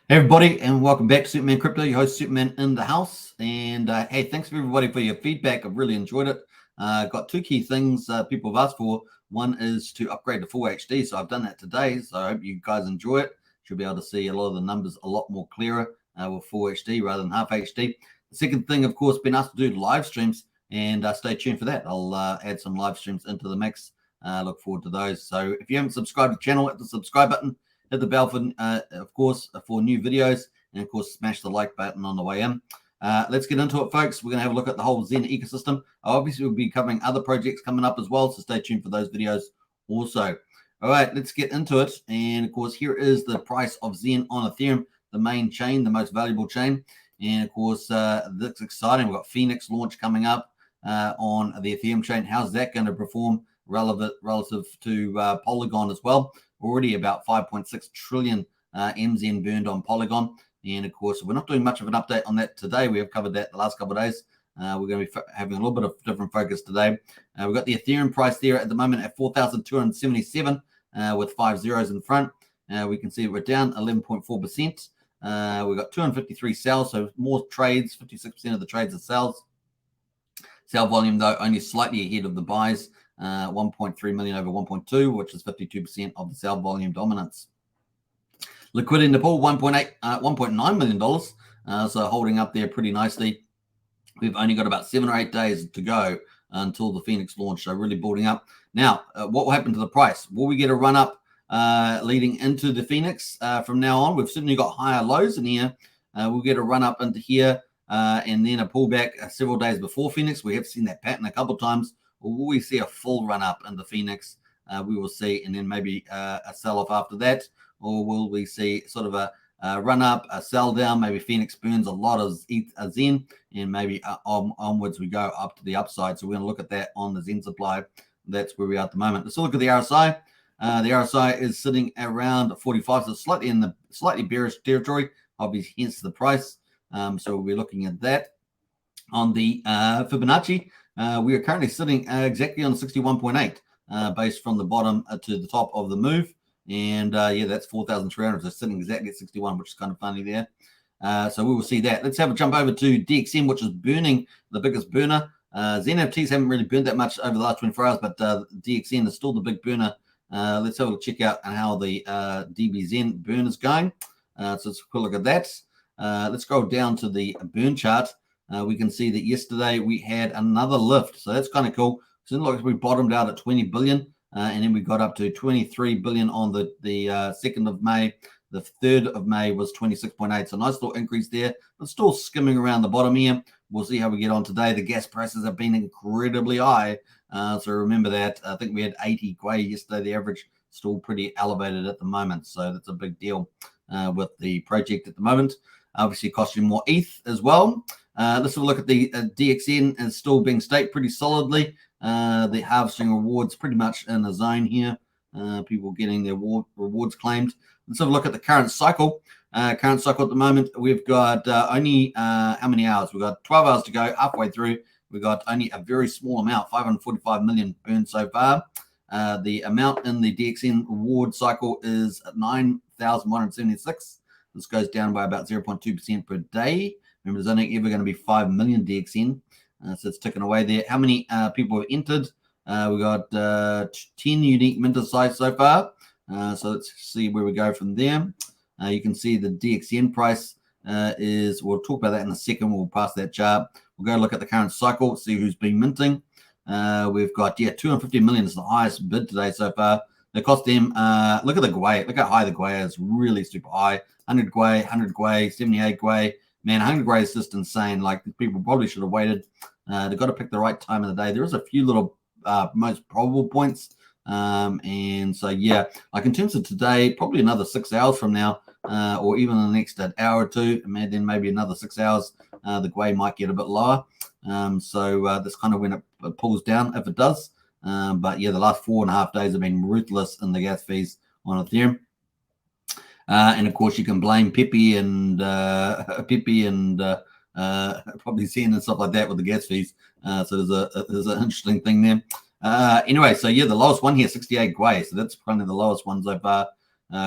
Hey everybody, and welcome back to Superman Crypto. Your host Superman in the house. And hey, thanks for everybody for your feedback. I've really enjoyed it. Got two key things people have asked for. One is to upgrade to full HD, so I've done that today. So I hope you guys enjoy it. Should be able to see a lot of the numbers a lot more clearer with full HD rather than half HD. The second thing, of course, been asked to do live streams, and stay tuned for that. I'll add some live streams into the mix. Look forward to those. So if you haven't subscribed to the channel, hit the subscribe button. Hit the bell for, of course, for new videos, and of course, smash the like button on the way in. Let's get into it, folks. We're going to have a look at the whole Xen ecosystem. Obviously, we'll be covering other projects coming up as well, so stay tuned for those videos also. All right, let's get into it. And of course, here is the price of Xen on Ethereum, the main chain, the most valuable chain. And of course, that's exciting. We've got Fenix launch coming up on the Ethereum chain. How's that going to perform relative to Polygon as well? Already about 5.6 trillion MZN burned on Polygon. And of course, we're not doing much of an update on that today. We have covered that the last couple of days. We're going to be having a little bit of different focus today. We've got the Ethereum price there at the moment at 4,277 with 5 zeros in front. We can see we're down 11.4%. We've got 253 sales, so more trades, 56% of the trades are sales. Sale volume, though, only slightly ahead of the buys. 1.3 million over 1.2, which is 52% of the sale volume dominance. Liquidity in the pool, $1.9 million, so holding up there pretty nicely. We've only got about 7 or 8 days to go until the Fenix launch, so really building up. Now, what will happen to the price? Will we get a run up leading into the Fenix from now on? We've certainly got higher lows in here. We'll get a run up into here and then a pullback several days before Fenix. We have seen that pattern a couple of times. Or will we see a full run up in the Fenix? We will see, and then maybe a sell off after that, or will we see sort of a run up, a sell down? Maybe Fenix burns a lot of Xen, and maybe onwards we go up to the upside. So we're going to look at that on the Xen supply. That's where we are at the moment. Let's look at the RSI. The RSI is sitting around 45, so slightly in the slightly bearish territory. Obviously, hence the price. So we'll be looking at that. On the Fibonacci, we are currently sitting exactly on 61.8 based from the bottom to the top of the move. And yeah, that's 4,300. So sitting exactly at 61, which is kind of funny there. So we will see that. Let's have a jump over to DXM, which is burning, the biggest burner. XenFTs haven't really burned that much over the last 24 hours, but DXN is still the big burner. Let's have a check out how the DBXen burn is going. So let's quick look at that. Let's go down to the burn chart. We can see that yesterday we had another lift. So that's kind of cool. So it looks like we bottomed out at 20 billion. And then we got up to 23 billion on the 2nd of May. The 3rd of May was 26.8. So nice little increase there. But still skimming around the bottom here. We'll see how we get on today. The gas prices have been incredibly high. So remember that. I think we had 80 Gwei yesterday. The average still pretty elevated at the moment. So that's a big deal with the project at the moment. Obviously costing more ETH as well. Let's have a look at the DXN is still being staked pretty solidly. The harvesting rewards pretty much in the zone here. People getting their rewards claimed. Let's have a look at the current cycle. Current cycle at the moment, we've got only how many hours? We've got 12 hours to go, halfway through. We've got only a very small amount, 545 million burned so far. The amount in the DXN reward cycle is 9,176. This goes down by about 0.2% per day. Remember, there's only ever going to be 5 million DXN. So it's ticking away there. How many people have entered? We've got 10 unique minter sites so far. So let's see where we go from there. You can see the DXN price is, we'll talk about that in a second. We'll pass that chart. We'll go look at the current cycle, see who's been minting. We've got, 250 million is the highest bid today so far. They cost them, look at the Gwei. Look how high the Gwei is. Really super high. 100 Gwei, 100 Gwei, 78 Gwei. Man, 100 Gwei is just insane. Like, people probably should have waited. They've got to pick the right time of the day. There is a few little most probable points. And so, yeah, like in terms of today, probably another 6 hours from now, or even in the next hour or two, and then maybe another 6 hours, the Gwei might get a bit lower. So that's kind of when it pulls down, if it does. But yeah, the last 4.5 days have been ruthless in the gas fees on Ethereum. And of course, you can blame Pepe and probably Xen and stuff like that with the gas fees. So there's an interesting thing there. Anyway, so yeah, the lowest one here, 68 Gwei. So that's kind of the lowest one so far.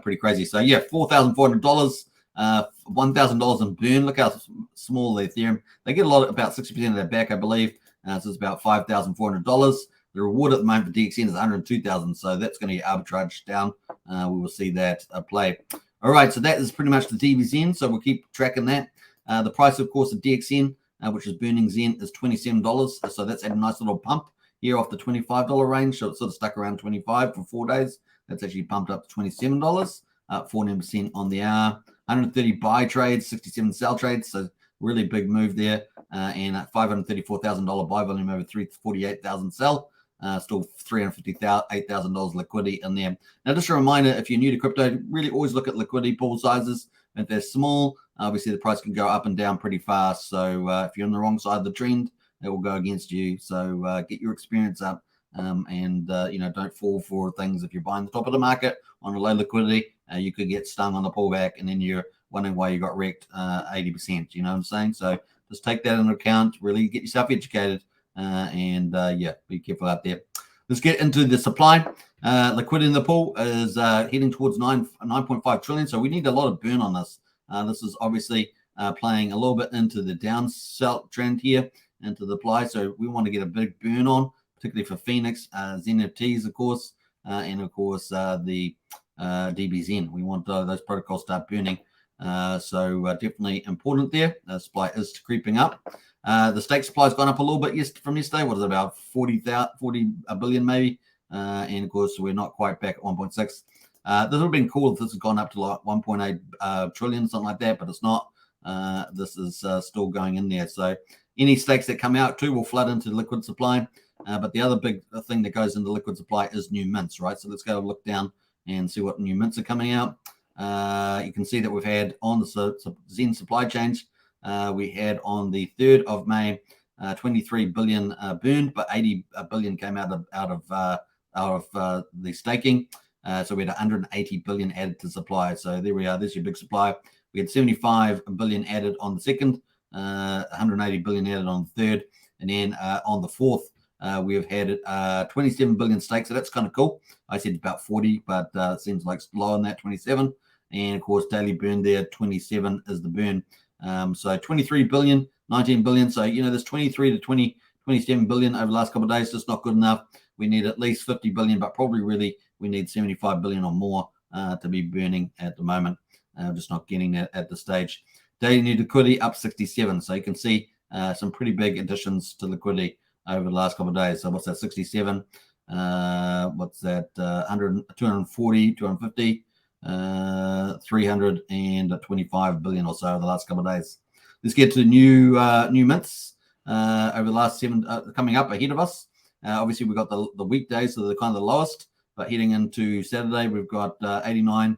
Pretty crazy. So yeah, $4,400 $1,000 in burn. Look how small the Ethereum. They get a lot, about 60% of that back, I believe. So it's about $5,400. The reward at the moment for DXN is 102,000. So that's going to get arbitraged down. We will see that play. All right. So that is pretty much the DBXen. So we'll keep tracking that. The price, of course, of DXN, which is burning Zen, is $27. So that's at a nice little pump here off the $25 range. So it's sort of stuck around 25 for 4 days. That's actually pumped up to $27, 14% on the hour. 130 buy trades, 67 sell trades. So really big move there. And $534,000 buy volume over 348,000 sell. Still $358,000 liquidity in there. Now, just a reminder, if you're new to crypto, really always look at liquidity pool sizes. If they're small, obviously the price can go up and down pretty fast. So if you're on the wrong side of the trend, it will go against you. So get your experience up and don't fall for things. If you're buying the top of the market on a low liquidity, you could get stung on the pullback and then you're wondering why you got wrecked 80%. You know what I'm saying? So just take that into account, really get yourself educated and be careful out there. Let's get into the supply. Liquidity in the pool is heading towards 9.5 trillion. So we need a lot of burn on this. This is obviously playing a little bit into the down sell trend here, into the supply. So we want to get a big burn on, particularly for Fenix, XenDoge, of course, and of course the DBXen. We want those protocols start burning. So definitely important there. Supply is creeping up. The stake supply has gone up a little bit from yesterday. What is it, about 40 billion maybe? And of course, we're not quite back at 1.6. This would have been cool if this had gone up to like 1.8 trillion, something like that, but it's not. This is still going in there. So any stakes that come out too will flood into liquid supply. But the other big thing that goes into liquid supply is new mints, right? So let's go look down and see what new mints are coming out. You can see that we've had on the Zen supply change, we had on the 3rd of May 23 billion burned, but 80 billion came out of the staking. So we had 180 billion added to supply. So there we are. There's your big supply. We had 75 billion added on the 2nd, 180 billion added on the 3rd, and then on the 4th, we have had 27 billion stakes. So that's kind of cool. I said about 40, but it seems like lower than that, 27. And of course, daily burn there, 27 is the burn. So 23 billion, 19 billion. So, there's 23 to 27 billion over the last couple of days. Just not good enough. We need at least 50 billion, but probably really we need 75 billion or more to be burning at the moment. Just not getting that at the stage. Daily new liquidity up 67. So you can see some pretty big additions to liquidity over the last couple of days. So what's that? 67. What's that? 100, 240, 250. 325 billion or so over the last couple of days. Let's get to new mints over the last 7 coming up ahead of us. Obviously, we've got the weekdays, so they're kind of the lowest, but heading into Saturday, we've got 89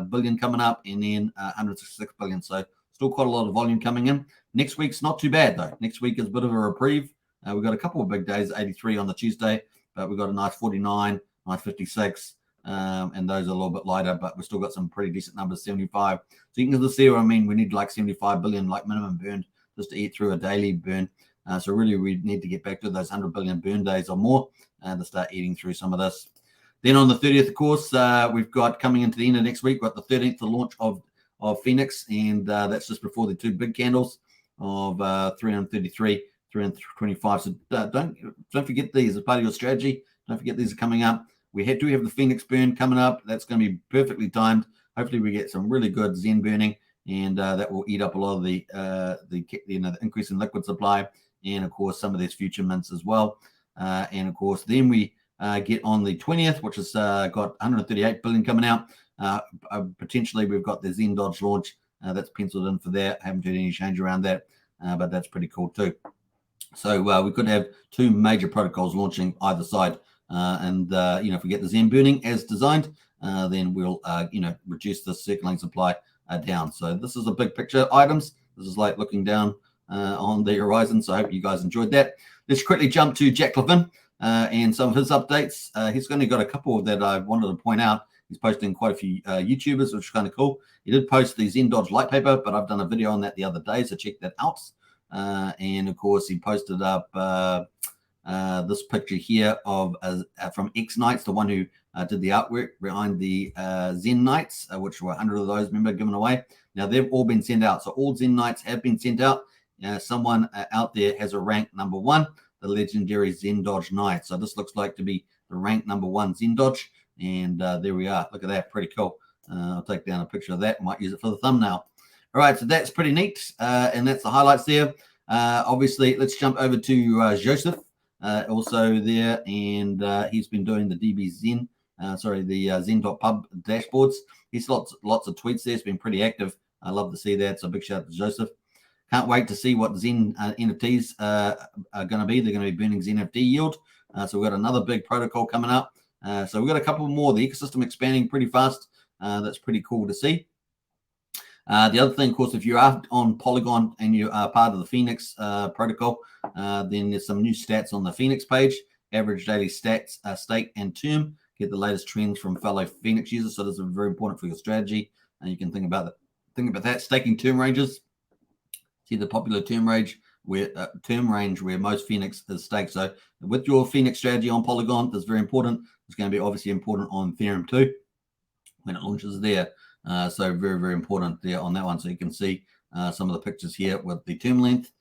billion coming up and then 166 billion. So still quite a lot of volume coming in. Next week's not too bad, though. Next week is a bit of a reprieve. We've got a couple of big days, 83 on the Tuesday, but we've got a nice 49, nice 56. And those are a little bit lighter, but we've still got some pretty decent numbers, 75. So you can just see what I mean. We need like 75 billion, like minimum burn, just to eat through a daily burn. So really, we need to get back to those 100 billion burn days or more to start eating through some of this. Then on the 30th, of course, we've got coming into the end of next week, we've got the 13th, the launch of Fenix, and that's just before the 2 big candles of 333, 325. So don't forget these as part of your strategy. Don't forget these are coming up. We do have the Fenix burn coming up. That's going to be perfectly timed. Hopefully, we get some really good Zen burning, and that will eat up a lot of the increase in liquid supply, and of course some of these future mints as well. And of course, then we get on the 20th, which has got 138 billion coming out. Potentially, we've got the XenDoge launch that's penciled in for that. Haven't heard any change around that, but that's pretty cool too. So we could have 2 major protocols launching either side. If we get the Zen burning as designed, then we'll, reduce the circulating supply down. So this is a big picture items. This is like looking down on the horizon. So I hope you guys enjoyed that. Let's quickly jump to Jack Levin and some of his updates. He's only got a couple that I wanted to point out. He's posting quite a few YouTubers, which is kind of cool. He did post the XenDoge light paper, but I've done a video on that the other day, so check that out. And of course, he posted up this picture here of from X Knights, the one who did the artwork behind the Zen Knights, which were 100 of those, remember, given away. Now, they've all been sent out. So all Zen Knights have been sent out. Someone out there has a rank number 1, the legendary XenDoge Knight. So this looks like to be the rank number 1 XenDoge. And there we are. Look at that. Pretty cool. I'll take down a picture of that. Might use it for the thumbnail. All right. So that's pretty neat. And that's the highlights there. Obviously, let's jump over to Joseph. Also there. And he's been doing the DBXen. The Zen.pub dashboards. He's lots of tweets there. It's been pretty active. I love to see that. So big shout out to Joseph. Can't wait to see what Zen NFTs are going to be. They're going to be burning Zen NFT yield. So we've got another big protocol coming up. So we've got a couple more. The ecosystem expanding pretty fast. That's pretty cool to see. The other thing, of course, if you are on Polygon and you are part of the Fenix protocol, then there's some new stats on the Fenix page. Average daily stats, stake and term. Get the latest trends from fellow Fenix users. So this is very important for your strategy. And you can think about that. Staking term ranges. See the popular term range where most Fenix is staked. So with your Fenix strategy on Polygon, that's very important. It's going to be obviously important on Ethereum too when it launches there. So very, very important there on that one. So you can see some of the pictures here with the term length,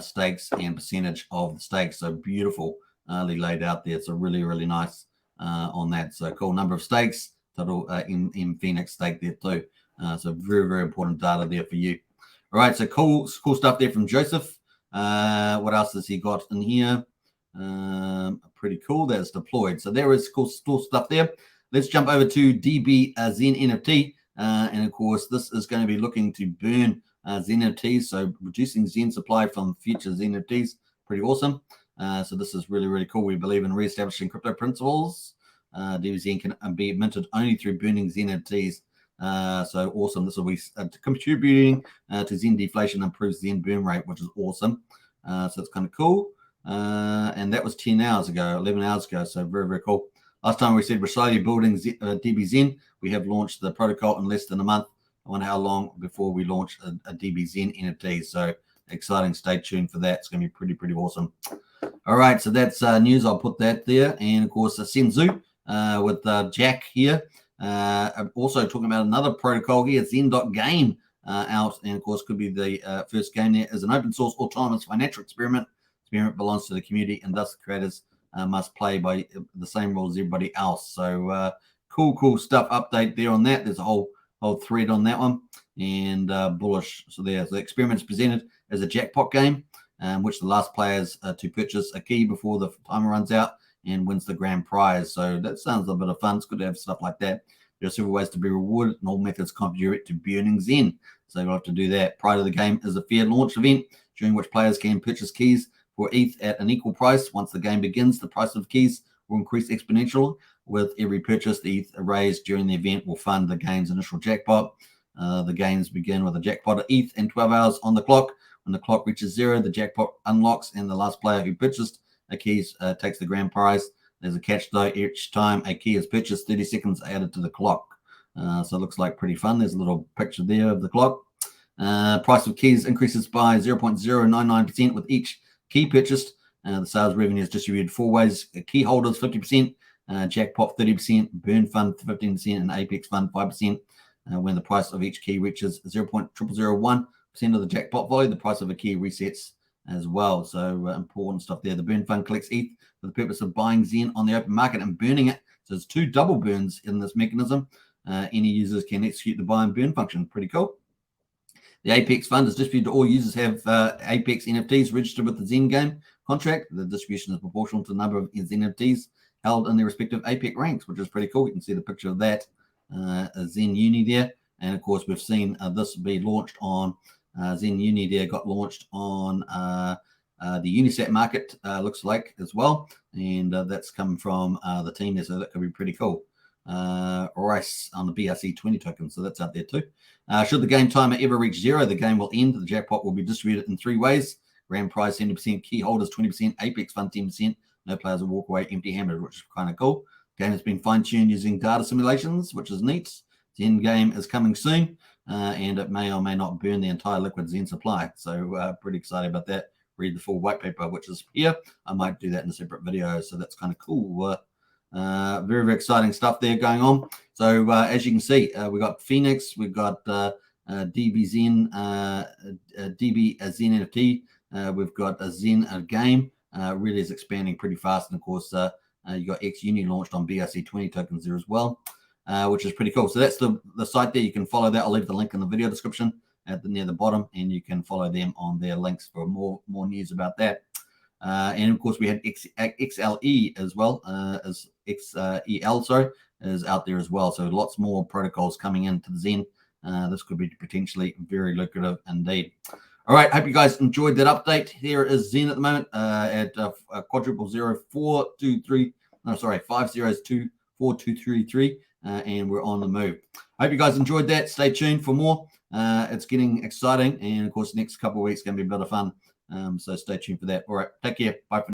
stakes, and percentage of the stakes. So beautiful laid out there. So really, really nice on that. So cool number of stakes, total in Fenix stake there too. So very, very important data there for you. All right, so cool stuff there from Joseph. What else has he got in here? Pretty cool. That's deployed. So there is cool stuff there. Let's jump over to DBXeNFT. And of course, this is going to be looking to burn Zen NFTs. So reducing Zen supply from future Zen NFTs. Pretty awesome. So this is really, really cool. We believe in reestablishing crypto principles. DBXen can be minted only through burning Zen NFTs. So awesome. This will be contributing to Zen deflation, improves Zen burn rate, which is awesome. So it's kind of cool. And that was 10 hours ago, 11 hours ago. So very, very cool. Last time we said we're slowly building DBXen. We have launched the protocol in less than a month. I wonder how long before we launch a DBXen NFT. So exciting. Stay tuned for that. It's going to be pretty, pretty awesome. All right. So that's news. I'll put that there. And of course, Senzu with Jack here. I'm also talking about another protocol here, XenDoge out, and of course could be the first game there. Is an open source autonomous financial experiment. Experiment belongs to the community, and thus the creators must play by the same rules as everybody else. So cool stuff. Update there on that. There's a whole thread on that one, and bullish. So there's the experiment is presented as a jackpot game, which the last players to purchase a key before the timer runs out and wins the grand prize. So that sounds a bit of fun. It's good to have stuff like that. There are several ways to be rewarded, and all methods contribute to burning Zen. So you'll have to do that. Prior to the game is a fair launch event, during which players can purchase keys for ETH at an equal price. Once the game begins, the price of keys will increase exponentially. With every purchase, the ETH raised during the event will fund the game's initial jackpot. The games begin with a jackpot of ETH and 12 hours on the clock. When the clock reaches 0, the jackpot unlocks, and the last player who purchased a key takes the grand prize. There's a catch though. Each time a key is purchased, 30 seconds added to the clock. So it looks like pretty fun. There's a little picture there of the clock. Price of keys increases by 0.099% with each key purchased. The sales revenue is distributed 4 ways. Key holders 50%, jackpot 30%, burn fund 15%, and apex fund 5%. When the price of each key reaches 0.0001% of the jackpot value, the price of a key resets as well. So important stuff there. The burn fund collects ETH for the purpose of buying Zen on the open market and burning it. So there's 2 double burns in this mechanism. Any users can execute the buy and burn function. Pretty cool. The Apex fund is distributed to all users who have Apex NFTs registered with the Zen game contract. The distribution is proportional to the number of Zen NFTs held in their respective Apex ranks, which is pretty cool. You can see the picture of that Zen Uni there. And of course, we've seen this be launched on Zen Uni there, got launched on the Unisat market, looks like as well. And that's come from the team there, so that could be pretty cool. Rice on the BRC20 token, so that's out there too. Should the game timer ever reach 0, the game will end. The jackpot will be distributed in 3 ways. Grand prize 70%, key holders 20%, Apex fund 10%. No players will walk away empty-handed, which is kind of cool. Game has been fine-tuned using data simulations, which is neat. The end game is coming soon, and it may or may not burn the entire liquid Zen supply. So pretty excited about that. Read the full white paper, which is here. I might do that in a separate video, so that's kind of cool. Very, very exciting stuff there going on. So as you can see, we got Fenix, we've got DBXeNFT, we've got a Xen game, really is expanding pretty fast. And of course, you got XUni launched on BRC20 tokens there as well, which is pretty cool. So that's the site there. You can follow that. I'll leave the link in the video description near the bottom, and you can follow them on their links for more news about that. And of course, we had XLE as well, as XEL, sorry, is out there as well. So lots more protocols coming into the Xen. This could be potentially very lucrative indeed. All right, hope you guys enjoyed that update. Here is Xen at the moment at 5004233, and we're on the move. Hope you guys enjoyed that. Stay tuned for more. It's getting exciting, and of course, next couple of weeks going to be a bit of fun. So stay tuned for that. All right, take care. Bye for now.